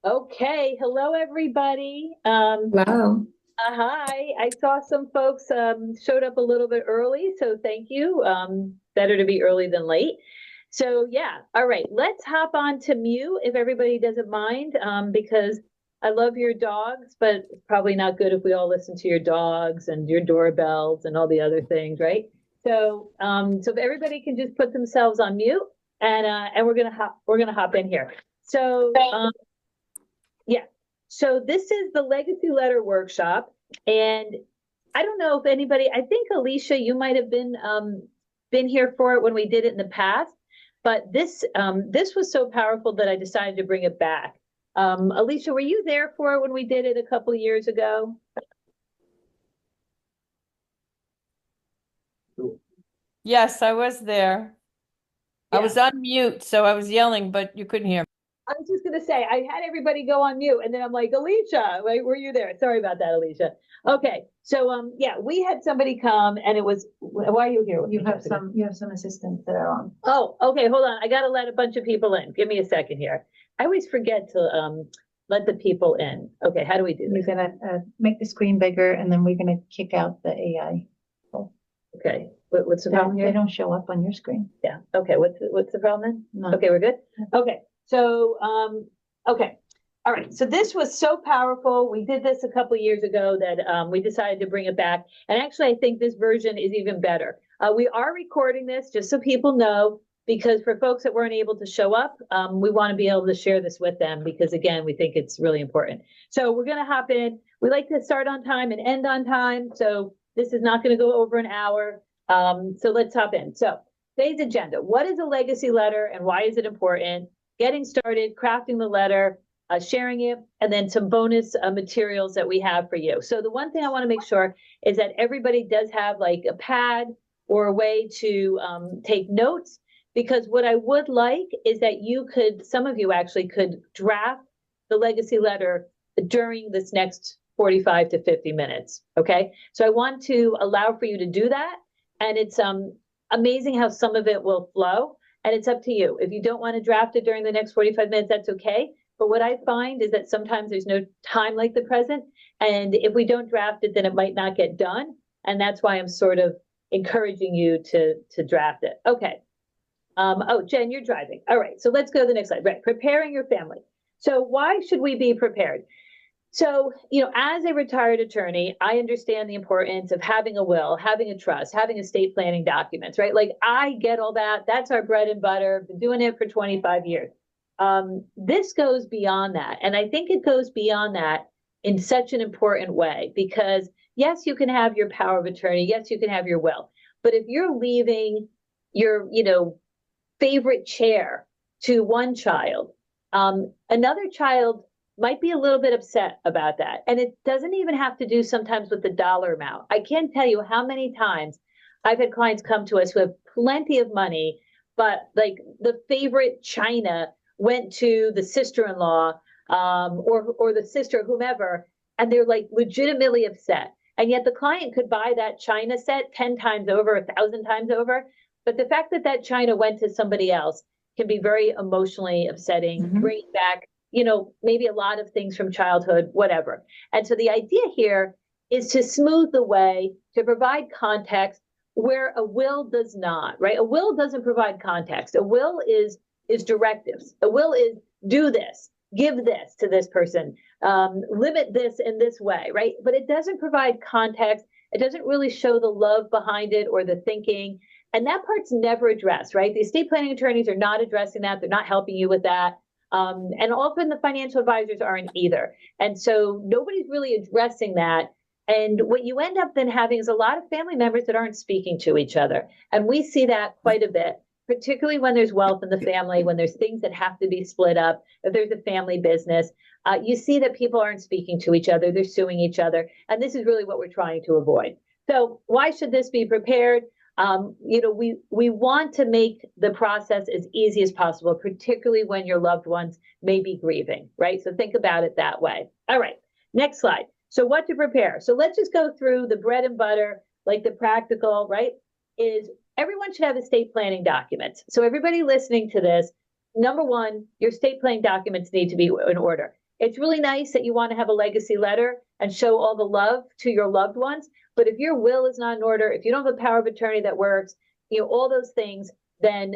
Okay, hello everybody. Wow. Hi. I saw some folks showed up a little bit early, so thank you. Better to be early than late. So yeah, all right, let's hop on to mute if everybody doesn't mind, because I love your dogs, but it's probably not good if we all listen to your dogs and your doorbells and all the other things, right? So if everybody can just put themselves on mute, and we're gonna hop in here. So yeah. So this is the Legacy Letter Workshop. And I don't know if anybody, I think Alicia, you might have been here for it when we did it in the past, but this was so powerful that I decided to bring it back. Alicia, were you there for it when we did it a couple of years ago? Yes, I was there. I Yeah. was on mute, so I was yelling, but you couldn't hear me. I was just gonna say I had everybody go on mute, and then I'm like, Alicia, wait, were you there? Sorry about that, Alicia. Okay, so yeah, we had somebody come, and it was why are you here? You have some assistants that are on. Oh, okay, hold on. I gotta let a bunch of people in. Give me a second here. I always forget to let the people in. Okay, how do we do You're this? gonna make the screen bigger and then we're gonna kick out the AI. Okay, what's the They problem they here? don't show up on your screen. Yeah. Okay, what's the problem then? No. Okay, we're good. Okay, so okay. All right, so this was so powerful. We did this a couple years ago that we decided to bring it back. And actually, I think this version is even better. We are recording this just so people know, because for folks that weren't able to show up, we want to be able to share this with them because, again, we think it's really important. So we're going to hop in. We like to start on time and end on time. So this is not going to go over an hour. So let's hop in. So today's agenda: what is a legacy letter and why is it important? Getting started, crafting the letter, sharing it, and then some bonus materials that we have for you. So the one thing I want to make sure is that everybody does have like a pad or a way to take notes, because what I would like is that some of you actually could draft the legacy letter during this next 45 to 50 minutes. Okay. So I want to allow for you to do that. And it's amazing how some of it will flow. And it's up to you. If you don't want to draft it during the next 45 minutes, that's okay. But what I find is that sometimes there's no time like the present. And if we don't draft it, then it might not get done. And that's why I'm sort of encouraging you to draft it. Okay. Oh, Jen, you're driving. All right. So let's go to the next slide. Right. Preparing your family. So why should we be prepared? So, as a retired attorney, I understand the importance of having a will, having a trust, having estate planning documents, right? Like I get all that. That's our bread and butter. Been doing it for 25 years. This goes beyond that. And I think it goes beyond that in such an important way because yes, you can have your power of attorney. Yes, you can have your will. But if you're leaving your, favorite chair to one child, another child might be a little bit upset about that. And it doesn't even have to do sometimes with the dollar amount. I can't tell you how many times I've had clients come to us who have plenty of money, but like the favorite china went to the sister-in-law, or the sister, whomever, and they're like legitimately upset. And yet the client could buy that china set 10 times over, 1,000 times over. But the fact that that china went to somebody else can be very emotionally upsetting, bringing back maybe a lot of things from childhood, whatever. And so the idea here is to smooth the way, to provide context where a will does not, right? A will doesn't provide context. A will is directives. A will is do this, give this to this person, limit this in this way, right? But it doesn't provide context. It doesn't really show the love behind it or the thinking. And that part's never addressed, right? The estate planning attorneys are not addressing that. They're not helping you with that. And often the financial advisors aren't either. And so nobody's really addressing that. And what you end up then having is a lot of family members that aren't speaking to each other. And we see that quite a bit, particularly when there's wealth in the family, when there's things that have to be split up, if there's a family business. You see that people aren't speaking to each other, they're suing each other. And this is really what we're trying to avoid. So why should this be prepared? We want to make the process as easy as possible, particularly when your loved ones may be grieving, right? So think about it that way. All right, next slide. So what to prepare? So let's just go through the bread and butter, like the practical, right? Is everyone should have estate planning documents. So everybody listening to this, number one, your estate planning documents need to be in order. It's really nice that you want to have a legacy letter and show all the love to your loved ones. But if your will is not in order, if you don't have a power of attorney that works, all those things, then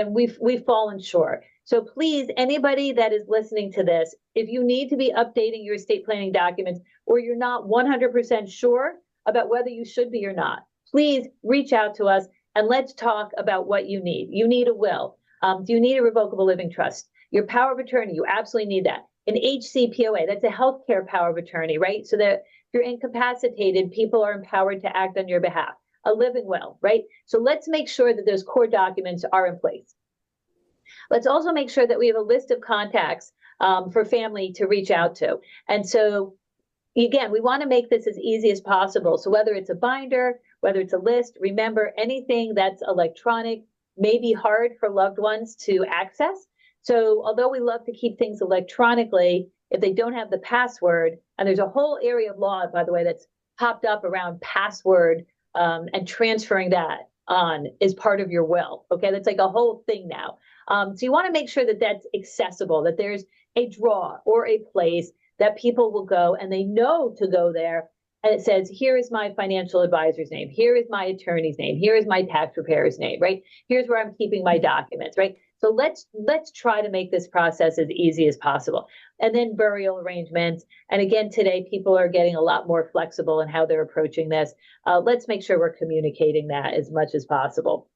we've fallen short. So please, anybody that is listening to this, if you need to be updating your estate planning documents or you're not 100% sure about whether you should be or not, please reach out to us and let's talk about what you need. You need a will. Do you need a revocable living trust? Your power of attorney, you absolutely need that. An HCPOA, that's a healthcare power of attorney, right? So that if you're incapacitated, people are empowered to act on your behalf. A living will, right? So let's make sure that those core documents are in place. Let's also make sure that we have a list of contacts for family to reach out to. And so, again, we want to make this as easy as possible. So whether it's a binder, whether it's a list, remember, anything that's electronic may be hard for loved ones to access. So although we love to keep things electronically, if they don't have the password, and there's a whole area of law, by the way, that's popped up around password and transferring that on is part of your will. Okay, that's like a whole thing now. So you want to make sure that that's accessible, that there's a drawer or a place that people will go and they know to go there. And it says, here is my financial advisor's name. Here is my attorney's name. Here is my tax preparer's name, right? Here's where I'm keeping my documents, right? So let's try to make this process as easy as possible. And then burial arrangements. And again, today, people are getting a lot more flexible in how they're approaching this. Let's make sure we're communicating that as much as possible.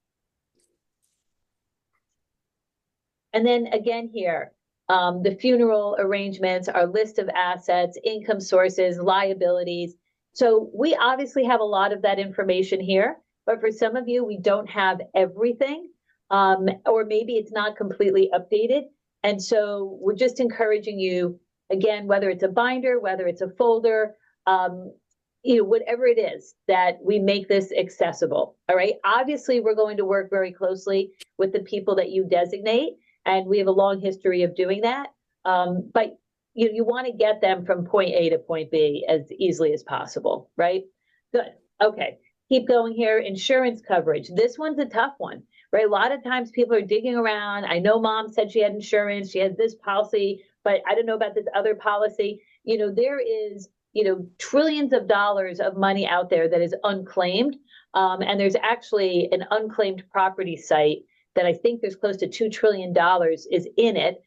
And then again here, the funeral arrangements, our list of assets, income sources, liabilities. So we obviously have a lot of that information here, but for some of you, we don't have everything, or maybe it's not completely updated. And so we're just encouraging you, again, whether it's a binder, whether it's a folder, whatever it is, that we make this accessible. All right. Obviously, we're going to work very closely with the people that you designate, and we have a long history of doing that. But you want to get them from point A to point B as easily as possible, right? Good. Okay. Keep going here. Insurance coverage. This one's a tough one, right? A lot of times people are digging around. I know mom said she had insurance. She had this policy, but I don't know about this other policy. There is, trillions of dollars of money out there that is unclaimed. And there's actually an unclaimed property site that I think there's close to $2 trillion is in it,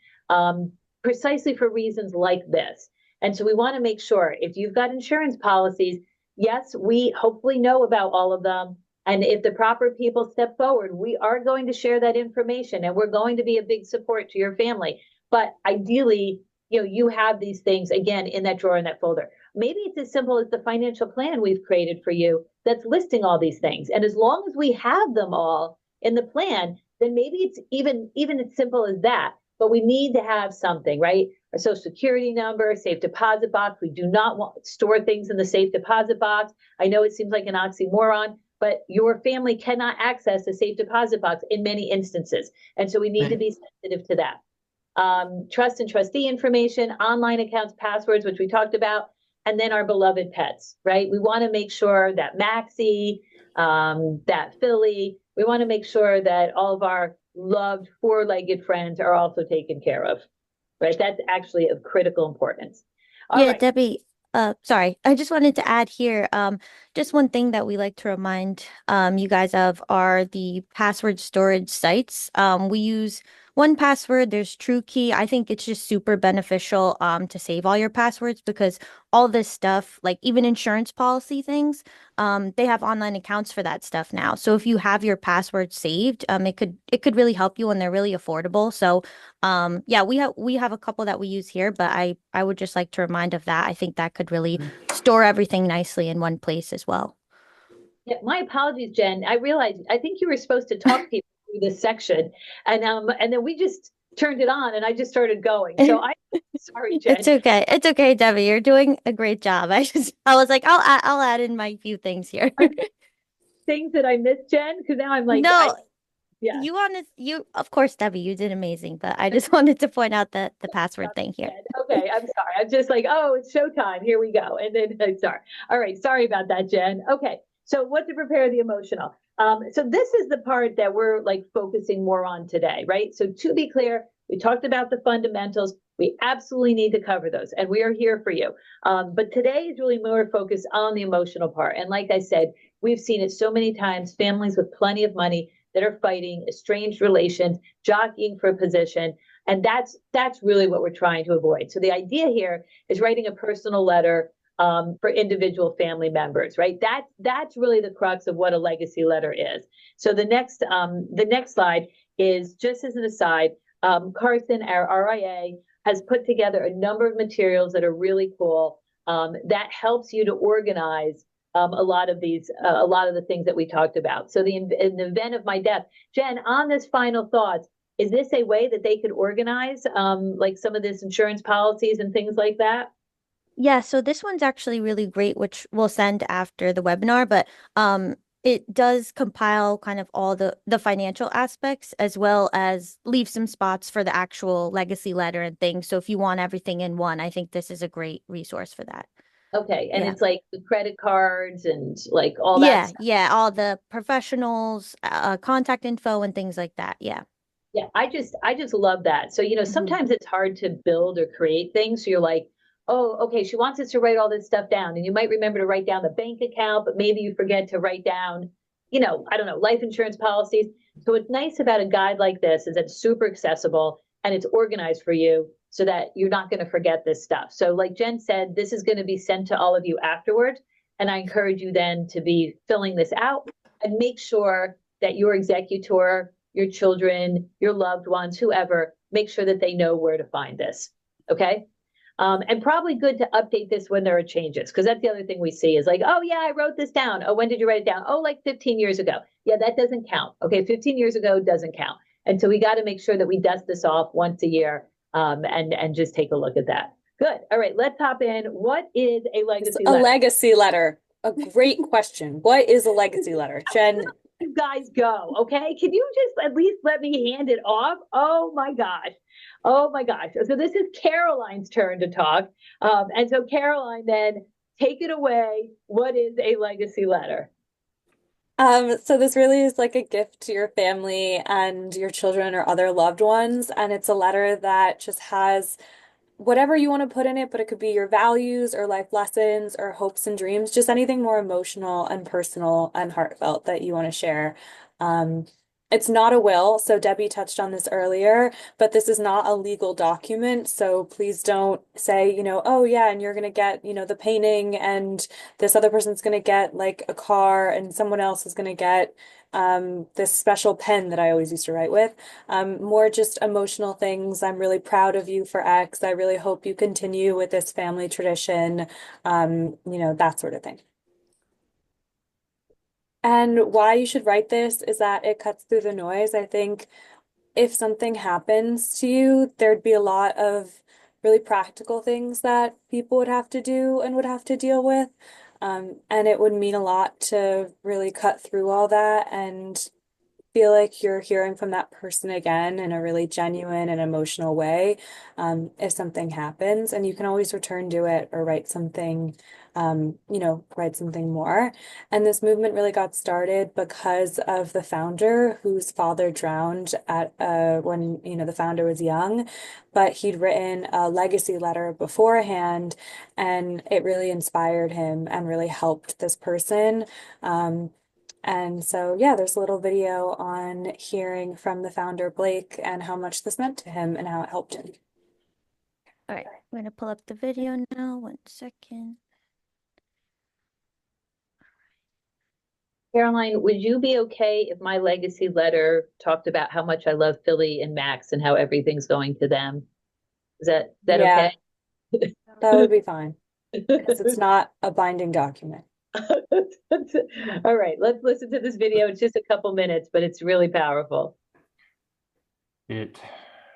precisely for reasons like this. And so we want to make sure if you've got insurance policies, yes, we hopefully know about all of them. And if the proper people step forward, we are going to share that information and we're going to be a big support to your family. But ideally, you have these things, again, in that drawer, in that folder. Maybe it's as simple as the financial plan we've created for you that's listing all these things. And as long as we have them all in the plan, then maybe it's even as simple as that. But we need to have something, right? A social security number, safe deposit box. We do not want to store things in the safe deposit box. I know it seems like an oxymoron, but your family cannot access the safe deposit box in many instances. And so we need to be sensitive to that. Trust and trustee information, online accounts, passwords, which we talked about, and then our beloved pets, right? We want to make sure that Maxie, that Philly, we want to make sure that all of our loved four-legged friends are also taken care of, right? That's actually of critical importance. All right. Debbie, sorry, I just wanted to add here, just one thing that we like to remind you guys of are the password storage sites. We use 1Password, there's TrueKey. I think it's just super beneficial to save all your passwords because all this stuff, like even insurance policy things, they have online accounts for that stuff now. So if you have your password saved, it could really help you and they're really affordable. So yeah, we have a couple that we use here, but I would just like to remind of that. I think that could really store everything nicely in one place as well. Yeah, my apologies, Jen. I realized I think you were supposed to talk people through this section, and then we just turned it on, and I just started going. So sorry, Jen. It's okay. It's okay, Debbie. You're doing a great job. I was like, I'll add in my few things here. Things that I missed, Jen, because now I'm like, no. Yeah. You of course, Debbie, you did amazing, but I just wanted to point out the password thing here. Okay, I'm sorry. I'm just like, oh, it's showtime. Here we go. And then sorry. All right, sorry about that, Jen. Okay, so what to prepare the emotional. So this is the part that we're like focusing more on today, right? So to be clear, We talked about the fundamentals. We absolutely need to cover those, and we are here for you. But today is really more focused on the emotional part. And like I said, we've seen it so many times, families with plenty of money that are fighting estranged relations, jockeying for a position. And that's really what we're trying to avoid. So the idea here is writing a personal letter for individual family members, right? That's really the crux of what a legacy letter is. So the next slide is just as an aside. Carson, our RIA, has put together a number of materials that are really cool that helps you to organize a lot of the things that we talked about. So in the event of my death, Jen, on this final thoughts, is this a way that they could organize like some of this insurance policies and things like that? Yeah, so this one's actually really great, which we'll send after the webinar, but it does compile kind of all the financial aspects as well as leave some spots for the actual legacy letter and things. So if you want everything in one, I think this is a great resource for that. Okay, and Yeah. it's like the credit cards and like all that Yeah, stuff. yeah, all the professionals, contact info and things like that. Yeah. Yeah, I just love that. So, sometimes it's hard to build or create things. So you're like, oh, okay, she wants us to write all this stuff down. And you might remember to write down the bank account, but maybe you forget to write down, I don't know, life insurance policies. So what's nice about a guide like this is it's super accessible and it's organized for you so that you're not going to forget this stuff. So like Jen said, this is going to be sent to all of you afterward. And I encourage you then to be filling this out and make sure that your executor, your children, your loved ones, whoever, make sure that they know where to find this. Okay. And probably good to update this when there are changes, because that's the other thing we see is like, oh, yeah, I wrote this down. Oh, when did you write it down? Oh, like 15 years ago. Yeah, that doesn't count. Okay, 15 years ago doesn't count. And so we got to make sure that we dust this off once a year and just take a look at that. Good. All right, let's hop in. What is a legacy letter? A legacy letter. A great question. What is a legacy letter? Jen, You guys go, okay? Can you just at least let me hand it off? Oh my gosh. Oh my gosh. So this is Caroline's turn to talk. And so Caroline, then take it away. What is a legacy letter? so this really is like a gift to your family and your children or other loved ones. And it's a letter that just has whatever you want to put in it, but it could be your values or life lessons or hopes and dreams, just anything more emotional and personal and heartfelt that you want to share. Um, it's not a will, so Debbie touched on this earlier, but this is not a legal document. So please don't say, oh yeah, and you're gonna get, the painting, and this other person's gonna get like a car, and someone else is gonna get this special pen that I always used to write with. More just emotional things. I'm really proud of you for X. I really hope you continue with this family tradition, that sort of thing. And why you should write this is that it cuts through the noise. I think if something happens to you, there'd be a lot of really practical things that people would have to do and would have to deal with. And it would mean a lot to really cut through all that and feel like you're hearing from that person again in a really genuine and emotional way, if something happens. And you can always return to it or write something, write something more. And this movement really got started because of the founder whose father drowned at when the founder was young, but he'd written a legacy letter beforehand, and it really inspired him and really helped this person. And so, yeah, there's a little video on hearing from the founder, Blake, and how much this meant to him and how it helped him. All right, I'm going to pull up the video now. 1 second. Caroline, would you be okay if my legacy letter talked about how much I love Philly and Max and how everything's going to them? Is that Yeah, okay? that would be fine because it's not a binding document. All right, let's listen to this video. It's just a couple minutes, but it's really powerful. It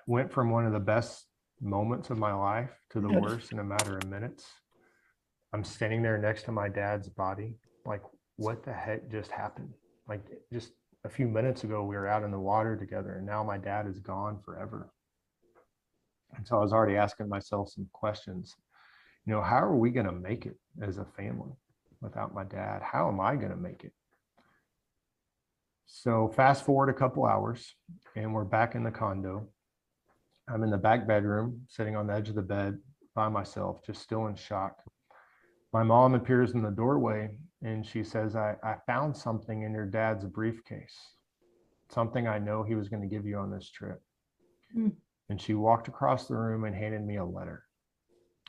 went from one of the best moments of my life to the worst in a matter of minutes. I'm standing there next to my dad's body. Like, what the heck just happened? Like, just a few minutes ago, we were out in the water together, and now my dad is gone forever. And so I was already asking myself some questions. How are we going to make it as a family without my dad? How am I going to make it? So fast forward a couple hours and we're back in the condo, I'm in the back bedroom, sitting on the edge of the bed by myself, just still in shock. My mom appears in the doorway and she says, I found something in your dad's briefcase, something I know he was going to give you on this trip. Mm. And she walked across the room and handed me a letter.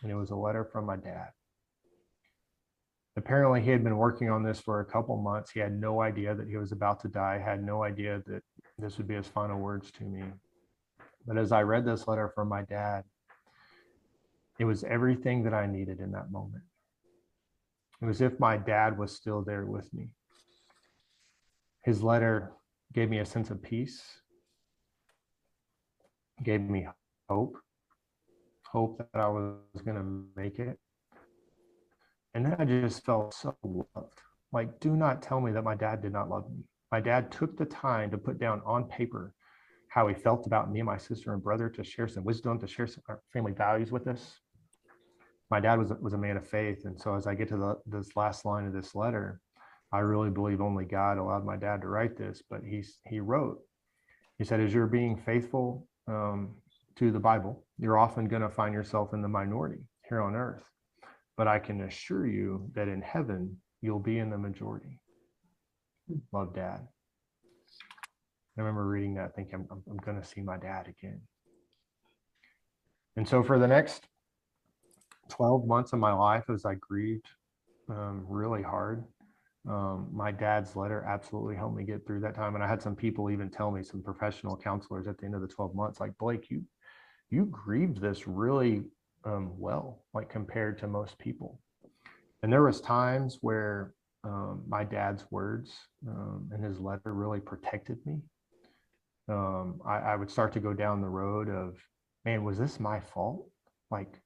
And it was a letter from my dad. Apparently, he had been working on this for a couple months. He had no idea that he was about to die, had no idea that this would be his final words to me. But as I read this letter from my dad, it was everything that I needed in that moment. It was as if my dad was still there with me. His letter gave me a sense of peace, gave me hope that I was going to make it. And then I just felt so loved. Like, do not tell me that my dad did not love me. My dad took the time to put down on paper how he felt about me and my sister and brother, to share some wisdom, to share some family values with us. My dad was a man of faith. And so as I get to this last line of this letter, I really believe only God allowed my dad to write this, but he wrote, he said, as you're being faithful to the Bible, you're often going to find yourself in the minority here on earth. But I can assure you that in heaven, you'll be in the majority. Love, Dad. I remember reading that thinking, I'm going to see my dad again. And so for the next 12 months of my life, as I grieved really hard, my dad's letter absolutely helped me get through that time. And I had some people even tell me, some professional counselors at the end of the 12 months, like, Blake, you grieved this really well, like compared to most people. And there was times where my dad's words and his letter really protected me. I would start to go down the road of, man, was this my fault? Like,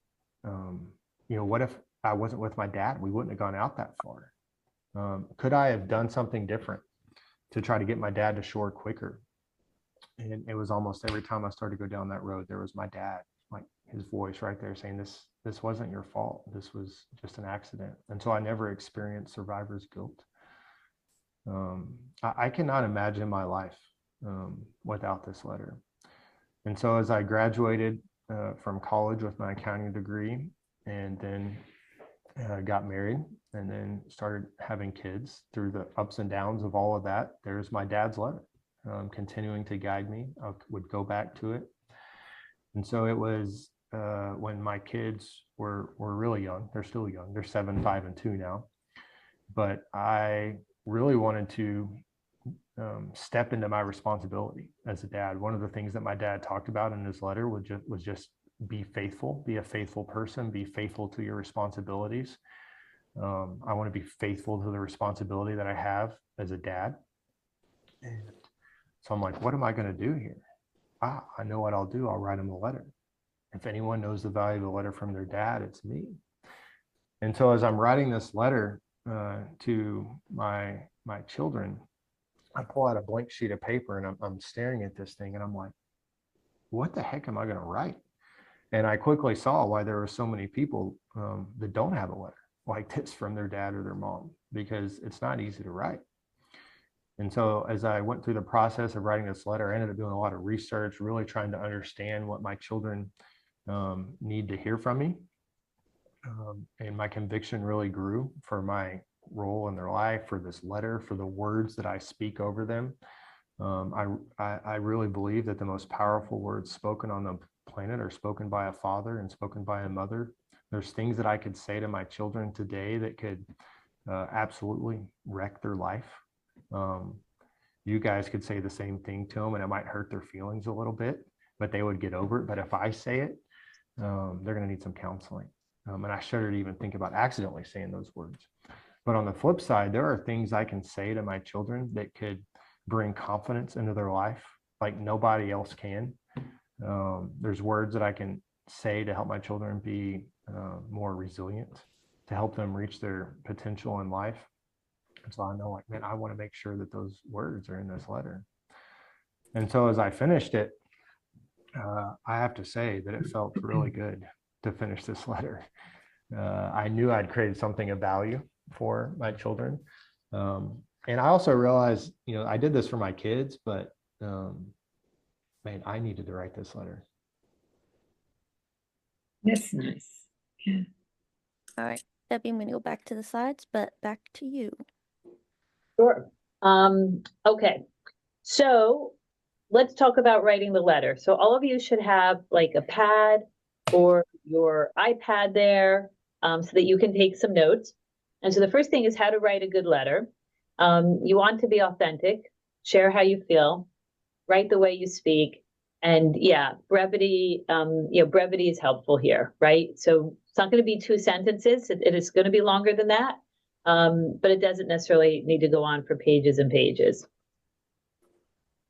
what if I wasn't with my dad? We wouldn't have gone out that far. Could I have done something different to try to get my dad to shore quicker? And it was almost every time I started to go down that road, there was my dad, like his voice right there saying, this wasn't your fault. This was just an accident. And so I never experienced survivor's guilt. I cannot imagine my life without this letter. And so as I graduated from college with my accounting degree, and then got married, and then started having kids, through the ups and downs of all of that, there's my dad's letter continuing to guide me. I would go back to it. And so it was when my kids were really young. They're still young. They're 7, 5, and 2 now. But I really wanted to step into my responsibility as a dad. One of the things that my dad talked about in his letter was just be faithful, be a faithful person, be faithful to your responsibilities. I want to be faithful to the responsibility that I have as a dad. And so I'm like, what am I going to do here? I know what I'll do. I'll write him a letter. If anyone knows the value of a letter from their dad, it's me. And so as I'm writing this letter to my children, I pull out a blank sheet of paper and I'm staring at this thing and I'm like, what the heck am I going to write? And I quickly saw why there were so many people that don't have a letter like this from their dad or their mom, because it's not easy to write. And so as I went through the process of writing this letter, I ended up doing a lot of research, really trying to understand what my children need to hear from me. And my conviction really grew for my role in their life, for this letter, for the words that I speak over them. I really believe that the most powerful words spoken on the planet are spoken by a father and spoken by a mother. There's things that I could say to my children today that could absolutely wreck their life. You guys could say the same thing to them and it might hurt their feelings a little bit, but they would get over it. But if I say it, they're going to need some counseling. And I shudder to even think about accidentally saying those words. But on the flip side, there are things I can say to my children that could bring confidence into their life like nobody else can. There's words that I can say to help my children be more resilient, to help them reach their potential in life. And so I know, like, man, I want to make sure that those words are in this letter. And so as I finished it, I have to say that it felt really good to finish this letter. I knew I'd created something of value for my children. And I also realized, I did this for my kids, but man, I needed to write this letter. That's nice. Yeah. All right, Debbie, I'm gonna go back to the slides, but back to you. Sure. Okay. So let's talk about writing the letter. So all of you should have like a pad or your iPad there, so that you can take some notes. And so the first thing is how to write a good letter. You want to be authentic, share how you feel, write the way you speak. And yeah, brevity, brevity is helpful here, right? So it's not going to be 2 sentences. It is going to be longer than that. But it doesn't necessarily need to go on for pages and pages.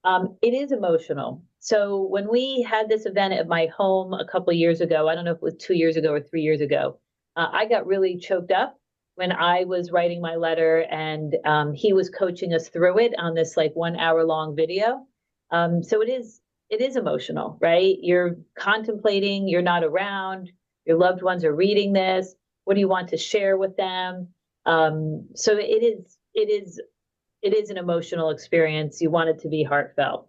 It is emotional. So when we had this event at my home a couple of years ago, I don't know if it was 2 years ago or 3 years ago, I got really choked up when I was writing my letter, and he was coaching us through it on this like 1 hour long video. So it is emotional, right? You're contemplating, you're not around, your loved ones are reading this. What do you want to share with them? So it is an emotional experience. You want it to be heartfelt.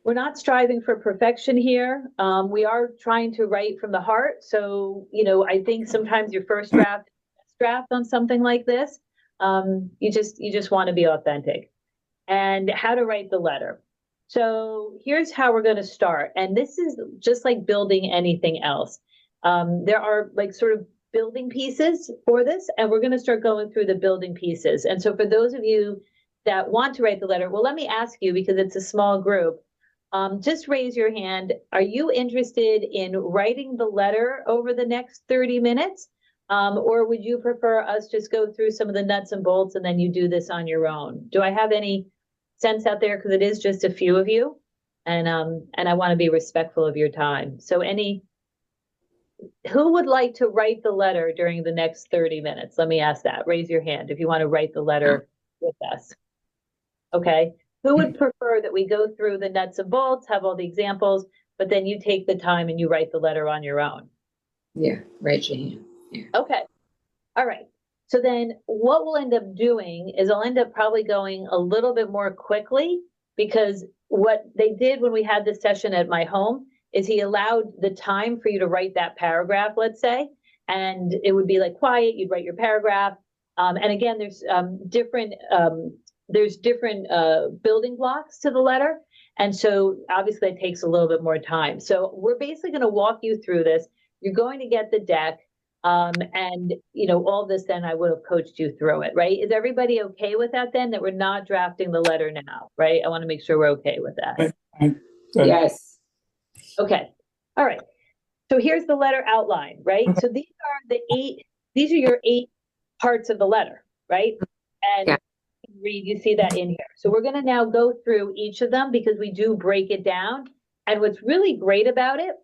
We're not striving for perfection here. We are trying to write from the heart. So, I think sometimes your first draft on something like this, you just want to be authentic. And how to write the letter. So here's how we're going to start. And this is just like building anything else. There are like sort of building pieces for this, and we're going to start going through the building pieces. And so for those of you that want to write the letter, well, let me ask you, because it's a small group, just raise your hand. Are you interested in writing the letter over the next 30 minutes? Or would you prefer us just go through some of the nuts and bolts and then you do this on your own? Do I have any sense out there? Because it is just a few of you, and I want to be respectful of your time. So who would like to write the letter during the next 30 minutes? Let me ask that. Raise your hand if you want to write the letter with us. Okay. Who would prefer that we go through the nuts and bolts, have all the examples, but then you take the time and you write the letter on your own? Yeah, raise your hand. Yeah. Okay. All right. So then what we'll end up doing is I'll end up probably going a little bit more quickly, because what they did when we had this session at my home is he allowed the time for you to write that paragraph, let's say, and it would be like quiet, you'd write your paragraph. And again, there's different building blocks to the letter. And so obviously it takes a little bit more time. So we're basically going to walk you through this. You're going to get the deck. And all this, then I would have coached you through it, right? Is everybody okay with that then, that we're not drafting the letter now, right? I want to make sure we're okay with that. Yes. Okay. All right. So here's the letter outline, right? So these are your 8 parts of the letter, right? And yeah. You see that in here. So we're going to now go through each of them because we do break it down. And what's really great about it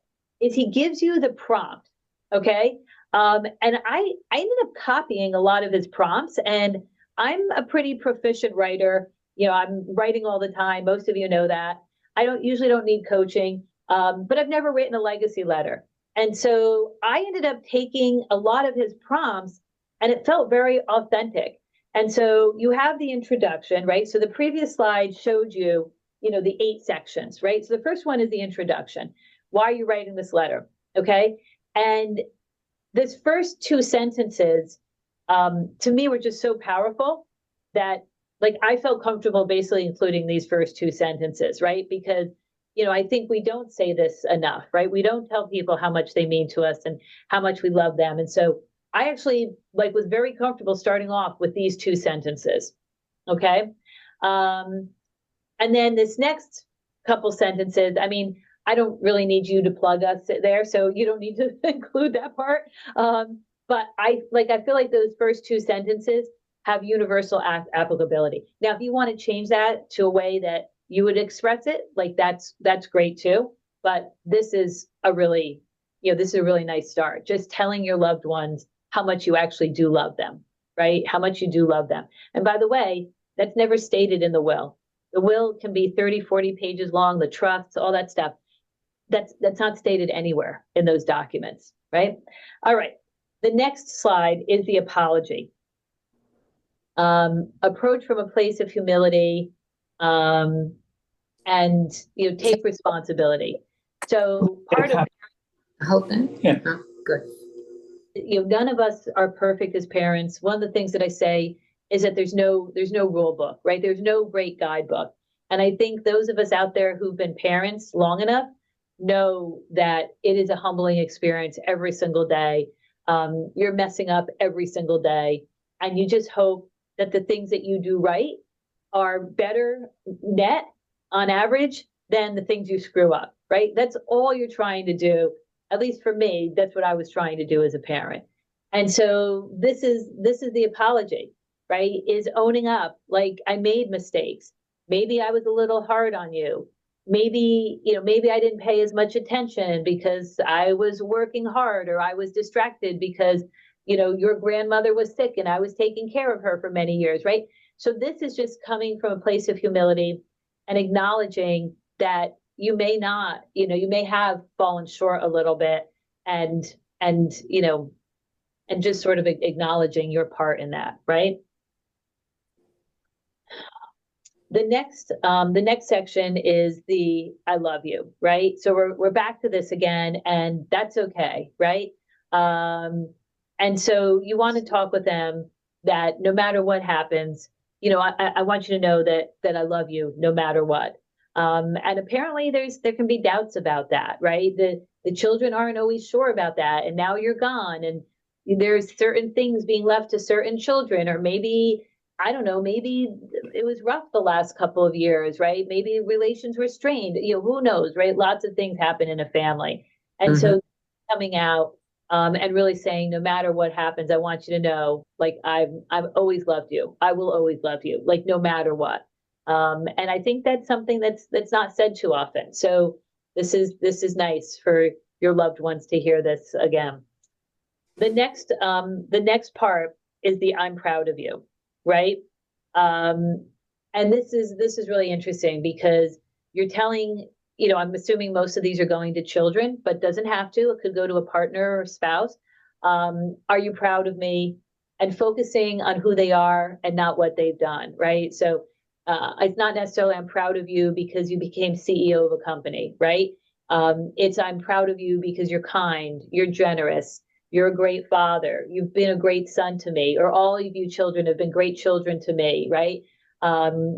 is he gives you the prompt. Okay. And I ended up copying a lot of his prompts, and I'm a pretty proficient writer. I'm writing all the time. Most of you know that. I usually don't need coaching, but I've never written a legacy letter. And so I ended up taking a lot of his prompts, and it felt very authentic. And so you have the introduction, right? So the previous slide showed you, the 8 sections, right? So the first one is the introduction. Why are you writing this letter? Okay. And this first 2 sentences, to me, were just so powerful that, I felt comfortable basically including these first 2 sentences, right? Because, I think we don't say this enough, right? We don't tell people how much they mean to us and how much we love them. And so I actually was very comfortable starting off with these 2 sentences. Okay. And then this next couple sentences, I don't really need you to plug us there, so you don't need to include that part. But I feel like those first 2 sentences have universal applicability. Now, if you want to change that to a way that you would express it, that's great too. But this is a really nice start. Just telling your loved ones how much you actually do love them, right? How much you do love them. And by the way, that's never stated in the will. The will can be 30, 40 pages long, the trusts, all that stuff. That's not stated anywhere in those documents, right? All right. The next slide is the apology. Approach from a place of humility, and take responsibility. So part of The whole thing? Yeah. Oh, good. You know, none of us are perfect as parents. One of the things that I say is that there's no rule book, right? There's no great guidebook. And I think those of us out there who've been parents long enough know that it is a humbling experience every single day. You're messing up every single day. And you just hope that the things that you do right are better net on average than the things you screw up, right? That's all you're trying to do. At least for me, that's what I was trying to do as a parent. And so this is the apology, right? Is owning up, like, I made mistakes. Maybe I was a little hard on you. Maybe, you know, maybe I didn't pay as much attention because I was working hard, or I was distracted because, you know, your grandmother was sick and I was taking care of her for many years, right? So this is just coming from a place of humility and acknowledging that you may not, you know, you may have fallen short a little bit, and you know, and just sort of acknowledging your part in that, right? The next section is the I love you, right? So we're back to this again, and that's okay, right? And so you want to talk with them that no matter what happens, you know, I want you to know that I love you no matter what. And apparently there can be doubts about that, right? The children aren't always sure about that, and now you're gone, and there's certain things being left to certain children, or maybe, I don't know, maybe it was rough the last couple of years, right? Maybe relations were strained, you know, who knows, right? Lots of things happen in a family. And so coming out and really saying, no matter what happens, I want you to know, like, I've always loved you. I will always love you, like, no matter what. And I think that's something that's not said too often. So this is nice for your loved ones to hear this again. The next part is the I'm proud of you, right? And this is really interesting because you're telling, you know, I'm assuming most of these are going to children, but doesn't have to. It could go to a partner or spouse. Are you proud of me? And focusing on who they are and not what they've done, right? So it's not necessarily I'm proud of you because you became CEO of a company, right? It's I'm proud of you because you're kind, you're generous, you're a great father, you've been a great son to me, or all of you children have been great children to me, right?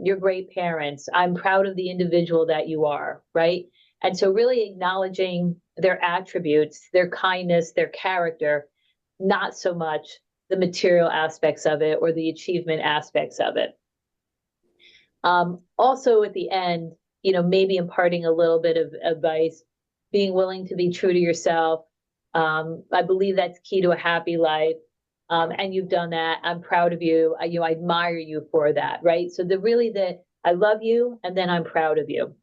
You're great parents. I'm proud of the individual that you are, right? And so really acknowledging their attributes, their kindness, their character, not so much the material aspects of it or the achievement aspects of it. Also at the end, you know, maybe imparting a little bit of advice, being willing to be true to yourself. I believe that's key to a happy life. And you've done that. I'm proud of you. I admire you for that, right? So the I love you, and then I'm proud of you.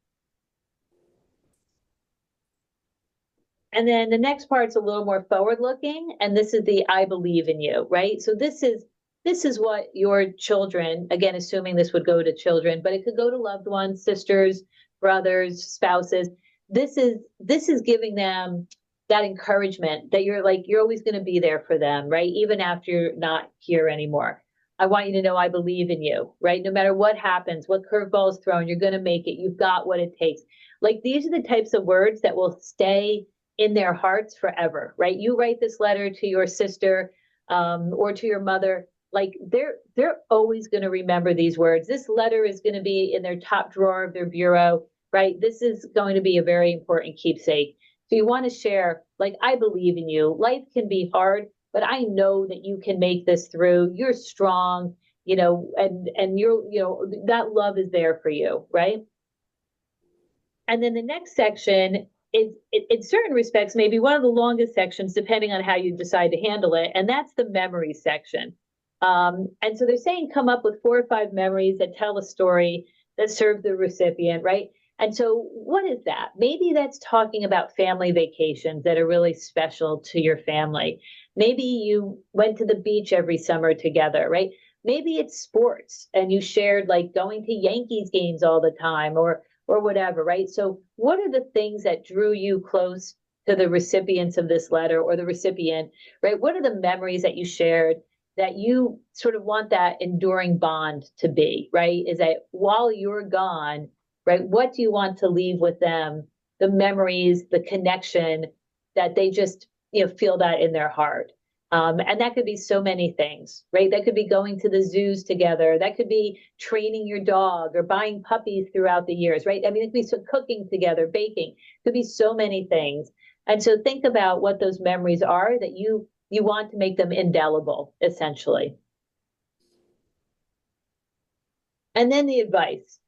And then the next part's a little more forward looking, and this is the I believe in you, right? So this is what your children, again, assuming this would go to children, but it could go to loved ones, sisters, brothers, spouses. This is giving them that encouragement that you're always going to be there for them, right? Even after you're not here anymore. I want you to know I believe in you, right? No matter what happens, what curveball is thrown, you're going to make it. You've got what it takes. Like, these are the types of words that will stay in their hearts forever, right? You write this letter to your sister or to your mother, like they're always going to remember these words. This letter is going to be in their top drawer of their bureau, right? This is going to be a very important keepsake. So you want to share, like, I believe in you. Life can be hard, but I know that you can make this through. You're strong, you know, and you're, you know, that love is there for you, right? And then the next section is, in certain respects, maybe one of the longest sections, depending on how you decide to handle it, and that's the memories section. And so they're saying come up with 4 or 5 memories that tell a story that serve the recipient, right? And so what is that? Maybe that's talking about family vacations that are really special to your family. Maybe you went to the beach every summer together, right? Maybe it's sports and you shared, like, going to Yankees games all the time or whatever, right? So what are the things that drew you close to the recipients of this letter or the recipient, right? What are the memories that you shared that you sort of want that enduring bond to be, right? Is that while you're gone, right, what do you want to leave with them? The memories, the connection that they just, feel that in their heart. And that could be so many things, right? That could be going to the zoos together. That could be training your dog or buying puppies throughout the years, right? I mean, it could be so cooking together, baking, it could be so many things. And so think about what those memories are that you want to make them indelible, essentially. And then the advice.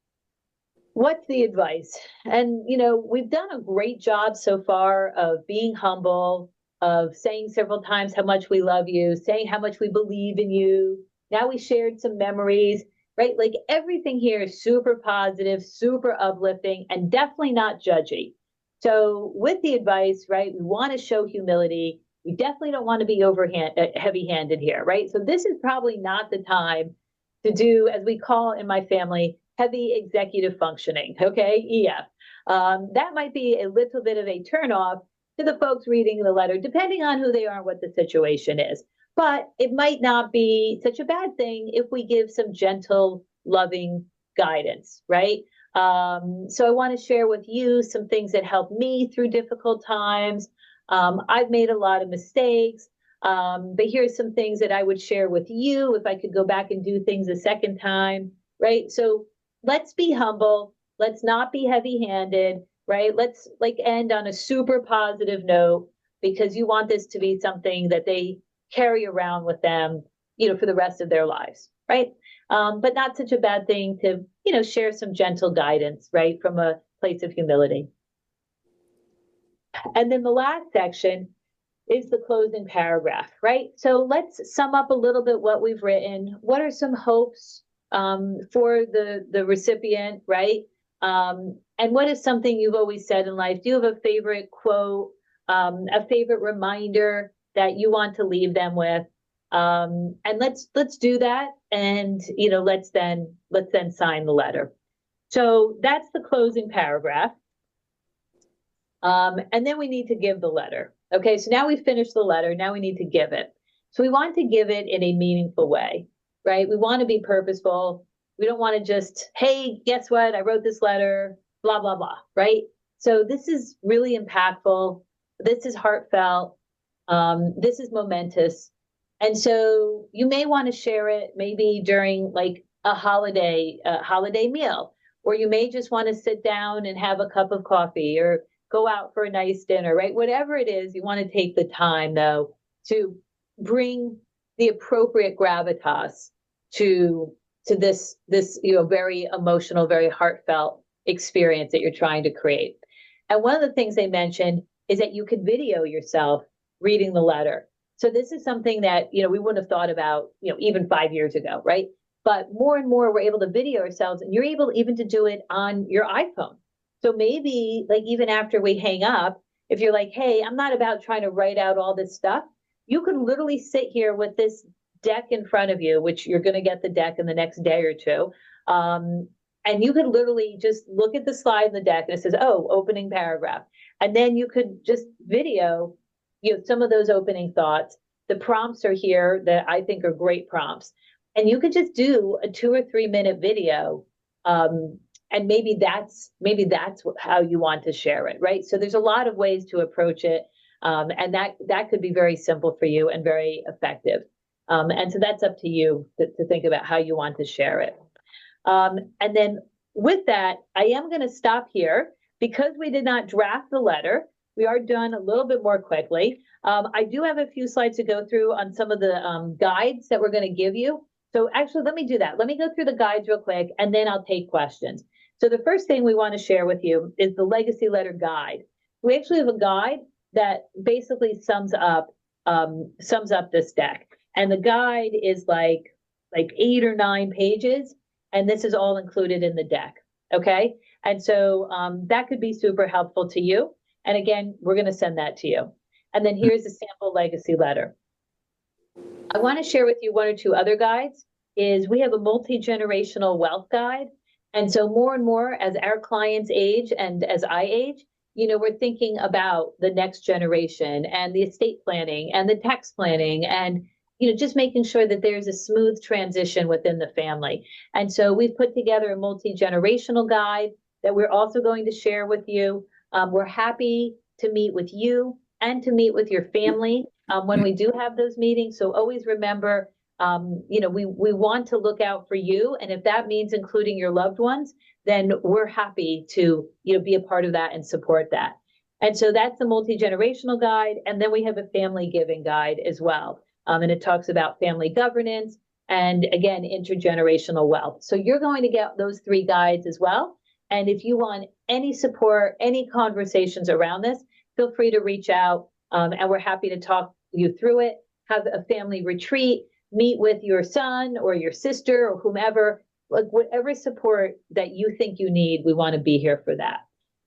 What's the advice? And, we've done a great job so far of being humble, of saying several times how much we love you, saying how much we believe in you. Now we shared some memories, right? Like everything here is super positive, super uplifting, and definitely not judgy. So with the advice, right, we want to show humility. We definitely don't want to be heavy-handed here, right? So this is probably not the time to do, as we call in my family, heavy executive functioning, okay, EF. That might be a little bit of a turnoff to the folks reading the letter, depending on who they are and what the situation is. But it might not be such a bad thing if we give some gentle, loving guidance, right? So I want to share with you some things that helped me through difficult times. I've made a lot of mistakes, but here's some things that I would share with you if I could go back and do things a second time, right? So let's be humble. Let's not be heavy-handed, right? Let's end on a super positive note, because you want this to be something that they carry around with them, for the rest of their lives, right? But not such a bad thing to, share some gentle guidance, right? From a place of humility. And then the last section is the closing paragraph, right? So let's sum up a little bit what we've written. What are some hopes for the recipient, right? And what is something you've always said in life? Do you have a favorite quote, a favorite reminder that you want to leave them with? And let's do that. And, let's then sign the letter. So that's the closing paragraph. And then we need to give the letter. Okay, so now we've finished the letter. Now we need to give it. So we want to give it in a meaningful way, right? We want to be purposeful. We don't want to just, hey, guess what? I wrote this letter, blah, blah, blah, right? So this is really impactful. This is heartfelt. This is momentous. And so you may want to share it maybe during like a holiday meal, or you may just want to sit down and have a cup of coffee or go out for a nice dinner, right? Whatever it is, you want to take the time though to bring the appropriate gravitas to this very emotional, very heartfelt experience that you're trying to create. And one of the things they mentioned is that you could video yourself reading the letter. So this is something that, we wouldn't have thought about, even 5 years ago, right? But more and more we're able to video ourselves, and you're able even to do it on your iPhone. So maybe like even after we hang up, if you're like, hey, I'm not about trying to write out all this stuff, you can literally sit here with this deck in front of you, which you're going to get the deck in the next day or two. And you could literally just look at the slide in the deck and it says, oh, opening paragraph. And then you could just video, some of those opening thoughts. The prompts are here that I think are great prompts. And you could just do a 2 or 3 minute video. And maybe that's how you want to share it, right? So there's a lot of ways to approach it. And that could be very simple for you and very effective. And so that's up to you to think about how you want to share it. And then with that, I am going to stop here because we did not draft the letter. We are done a little bit more quickly. I do have a few slides to go through on some of the guides that we're going to give you. So actually, let me do that. Let me go through the guides real quick, and then I'll take questions. So the first thing we want to share with you is the Legacy Letter Guide. We actually have a guide that basically sums up this deck. And the guide is like 8 or 9 pages, and this is all included in the deck, okay? And so that could be super helpful to you. And again, we're going to send that to you. And then here's a sample legacy letter. I want to share with you 1 or 2 other guides. We have a multi-generational wealth guide. And so more and more as our clients age and as I age, we're thinking about the next generation and the estate planning and the tax planning and, just making sure that there's a smooth transition within the family. And so we've put together a multi-generational guide that we're also going to share with you. We're happy to meet with you and to meet with your family when we do have those meetings. So always remember, we want to look out for you. And if that means including your loved ones, then we're happy to, be a part of that and support that. And so that's the multi-generational guide. And then we have a family giving guide as well. And it talks about family governance and, again, intergenerational wealth. So you're going to get those 3 guides as well. And if you want any support, any conversations around this, feel free to reach out. And we're happy to talk you through it, have a family retreat, meet with your son or your sister or whomever, like whatever support that you think you need, we want to be here for that.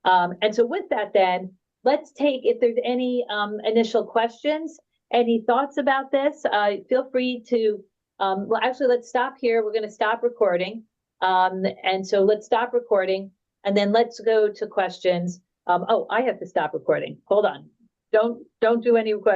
And so with that, then, let's take, if there's any initial questions, any thoughts about this, feel free to, actually, let's stop here. We're going to stop recording. And so let's stop recording and then let's go to questions. I have to stop recording. Hold on. Don't do any questions.